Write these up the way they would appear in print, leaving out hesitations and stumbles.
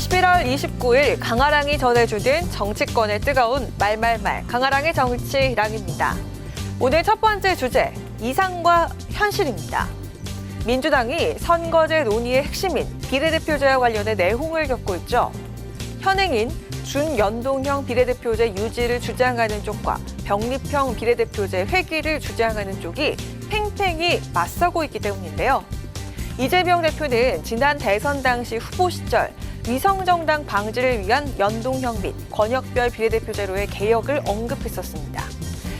11월 29일 강아랑이 전해주는 정치권의 뜨거운 말말말 강아랑의 정치랑입니다. 오늘 첫 번째 주제, 이상과 현실입니다. 민주당이 선거제 논의의 핵심인 비례대표제와 관련해 내홍을 겪고 있죠. 현행인 준연동형 비례대표제 유지를 주장하는 쪽과 병립형 비례대표제 회귀를 주장하는 쪽이 팽팽히 맞서고 있기 때문인데요. 이재명 대표는 지난 대선 당시 후보 시절 위성정당 방지를 위한 연동형 및 권역별 비례대표제로의 개혁을 언급했었습니다.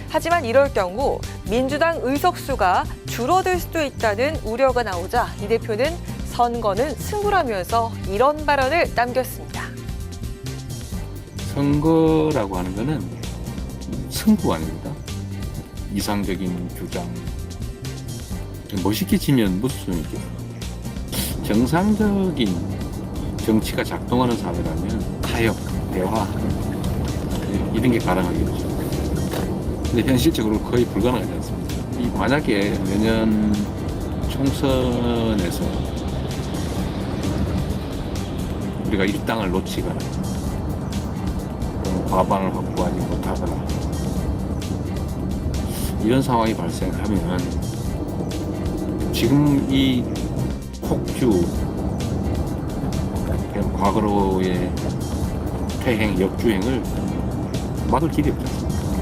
하지만 이럴 경우 민주당 의석수가 줄어들 수도 있다는 우려가 나오자 이 대표는 선거는 승부라면서 이런 발언을 남겼습니다. 선거라고 하는 거는 승부 아닙니다. 이상적인 주장. 멋있게 지면 무슨 소용이 있겠어요. 정상적인 정치가 작동하는 사회라면 타협, 대화 이런 게 가능하겠죠. 근데 현실적으로 거의 불가능하지 않습니다. 만약에 내년 총선에서 우리가 일당을 놓치거나 과반을 확보하지 못하거나 이런 상황이 발생하면 지금 이 폭주 과거로의 퇴행, 역주행을 막을 길이 없지 않습니까?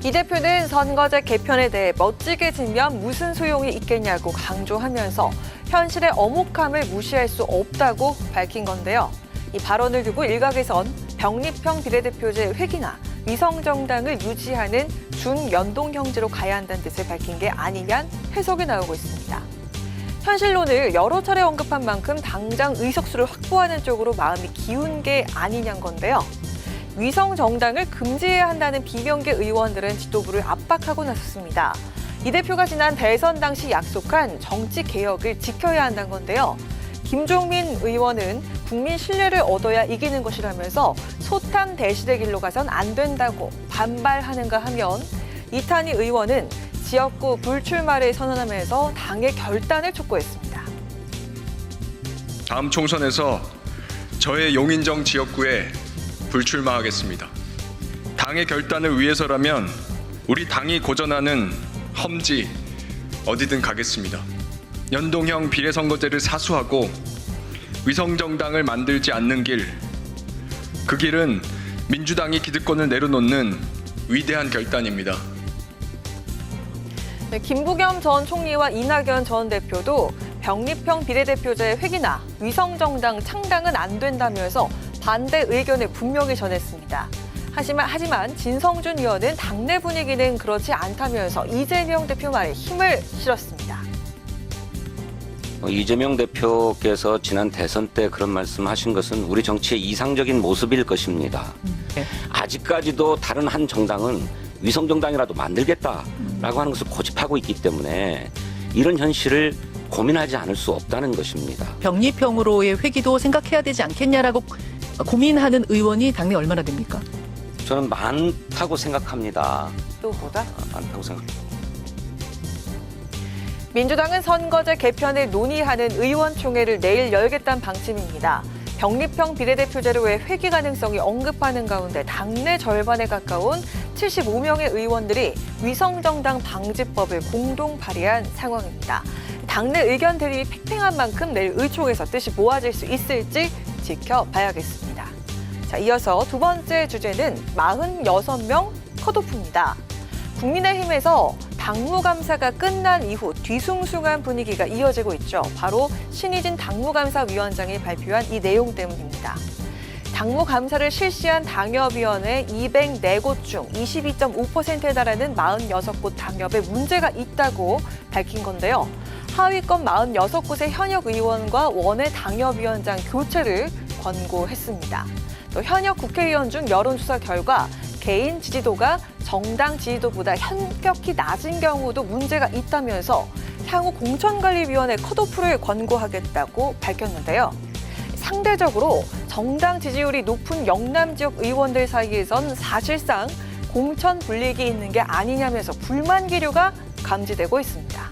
이 대표는 선거제 개편에 대해 멋지게 지면 무슨 소용이 있겠냐고 강조하면서 현실의 엄혹함을 무시할 수 없다고 밝힌 건데요. 이 발언을 두고 일각에선 병립형 비례대표제 회귀나 위성정당을 유지하는 준연동형제로 가야 한다는 뜻을 밝힌 게 아니냐는 해석이 나오고 있습니다. 현실론을 여러 차례 언급한 만큼 당장 의석수를 확보하는 쪽으로 마음이 기운 게 아니냐는 건데요. 위성정당을 금지해야 한다는 비명계 의원들은 지도부를 압박하고 나섰습니다. 이 대표가 지난 대선 당시 약속한 정치개혁을 지켜야 한다는 건데요. 김종민 의원은 국민 신뢰를 얻어야 이기는 것이라면서 소탐 대실의 길로 가선 안 된다고 반발하는가 하면 이탄희 의원은 지역구 불출마를 선언하면서 당의 결단을 촉구했습니다. 다음 총선에서 저의 용인정 지역구에 불출마하겠습니다. 당의 결단을 위해서라면 우리 당이 고전하는 험지 어디든 가겠습니다. 연동형 비례선거제를 사수하고 위성정당을 만들지 않는 길, 그 길은 민주당이 기득권을 내려놓는 위대한 결단입니다. 네, 김부겸 전 총리와 이낙연 전 대표도 병립형 비례대표제 회귀나 위성정당 창당은 안 된다면서 반대 의견을 분명히 전했습니다. 하지만 진성준 의원은 당내 분위기는 그렇지 않다면서 이재명 대표 말에 힘을 실었습니다. 이재명 대표께서 지난 대선 때 그런 말씀하신 것은 우리 정치의 이상적인 모습일 것입니다. 아직까지도 다른 한 정당은 위성정당이라도 만들겠다라고 하는 것을 고집하고 있기 때문에 이런 현실을 고민하지 않을 수 없다는 것입니다. 병립형으로의 회귀도 생각해야 되지 않겠냐라고 고민하는 의원이 당내 얼마나 됩니까? 저는 많다고 생각합니다. 또보다? 많다고 생각합니다. 민주당은 선거제 개편을 논의하는 의원총회를 내일 열겠다는 방침입니다. 병립형 비례대표제로의 회귀 가능성이 언급하는 가운데 당내 절반에 가까운 75명의 의원들이 위성정당 방지법을 공동 발의한 상황입니다. 당내 의견 대립이 팽팽한 만큼 내일 의총에서 뜻이 모아질 수 있을지 지켜봐야겠습니다. 자, 이어서 두 번째 주제는 46명 컷오프입니다. 국민의힘에서 당무감사가 끝난 이후 뒤숭숭한 분위기가 이어지고 있죠. 바로 신희진 당무감사위원장이 발표한 이 내용 때문입니다. 당무감사를 실시한 당협위원회 204곳 중 22.5%에 달하는 46곳 당협에 문제가 있다고 밝힌 건데요. 하위권 46곳의 현역 의원과 원외 당협위원장 교체를 권고했습니다. 또 현역 국회의원 중 여론조사 결과 개인 지지도가 정당 지지도보다 현격히 낮은 경우도 문제가 있다면서 향후 공천관리위원회 컷오프를 권고하겠다고 밝혔는데요. 상대적으로 정당 지지율이 높은 영남 지역 의원들 사이에선 사실상 공천 불이익이 있는 게 아니냐면서 불만 기류가 감지되고 있습니다.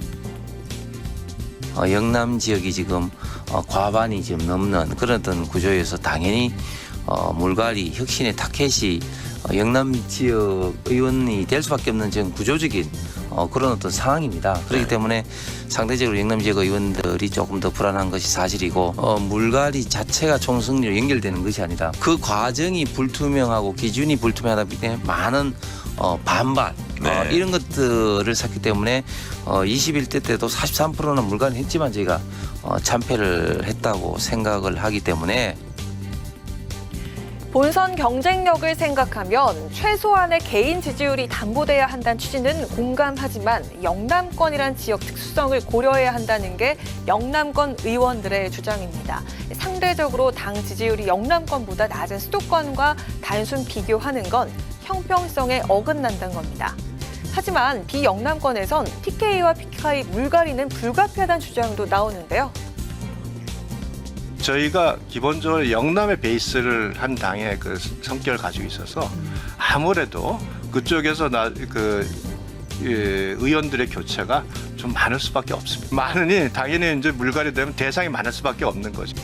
영남 지역이 지금 과반이 지금 넘는 그런 어떤 구조에서 당연히 물갈이 혁신의 타켓이 영남 지역 의원이 될 수밖에 없는 지금 구조적인 그런 어떤 상황입니다. 그렇기 때문에 상대적으로 영남 지역 의원들이 조금 더 불안한 것이 사실이고 물갈이 자체가 총승리로 연결되는 것이 아니다. 그 과정이 불투명하고 기준이 불투명하다 때문에 많은 반발 이런 것들을 샀기 때문에 21대 때도 43%는 물갈이 했지만 저희가 참패를 했다고 생각을 하기 때문에 본선 경쟁력을 생각하면 최소한의 개인 지지율이 담보돼야 한다는 취지는 공감하지만 영남권이란 지역 특수성을 고려해야 한다는 게 영남권 의원들의 주장입니다. 상대적으로 당 지지율이 영남권보다 낮은 수도권과 단순 비교하는 건 형평성에 어긋난다는 겁니다. 하지만 비영남권에선 TK와 PK 물갈이는 불가피하다는 주장도 나오는데요. 저희가 기본적으로 영남의 베이스를 한 당의 그 성격을 가지고 있어서 아무래도 그쪽에서 의원들의 교체가 좀 많을 수밖에 없습니다. 많으니 당연히 이제 물갈이 되면 대상이 많을 수밖에 없는 거죠.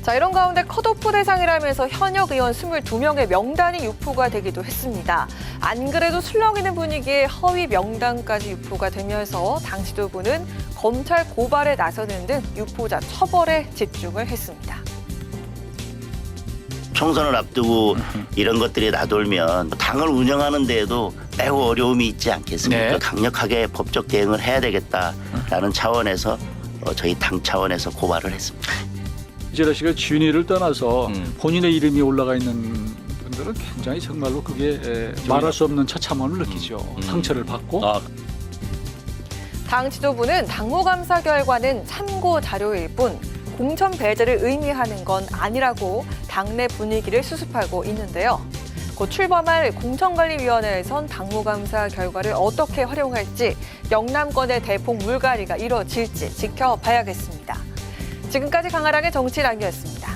자, 이런 가운데 컷오프 대상이라면서 현역 의원 22명의 명단이 유포가 되기도 했습니다. 안 그래도 술렁이는 분위기에 허위 명단까지 유포가 되면서 당 지도부는 검찰 고발에 나서는 등 유포자 처벌에 집중을 했습니다. 총선을 앞두고 이런 것들이 나돌면 당을 운영하는 데에도 매우 어려움이 있지 않겠습니까? 네. 강력하게 법적 대응을 해야 되겠다라는 차원에서 저희 당 차원에서 고발을 했습니다. 이재라 씨가 진위를 떠나서 본인의 이름이 올라가 있는 분들은 굉장히 정말로 그게 말할 수 없는 처참함을 느끼죠. 상처를 받고. 당 지도부는 당무감사 결과는 참고 자료일 뿐 공천 배제를 의미하는 건 아니라고 당내 분위기를 수습하고 있는데요. 곧 출범할 공천관리위원회에선 당무감사 결과를 어떻게 활용할지 영남권의 대폭 물갈이가 이뤄질지 지켜봐야겠습니다. 지금까지 강아랑의 정치랑이었습니다.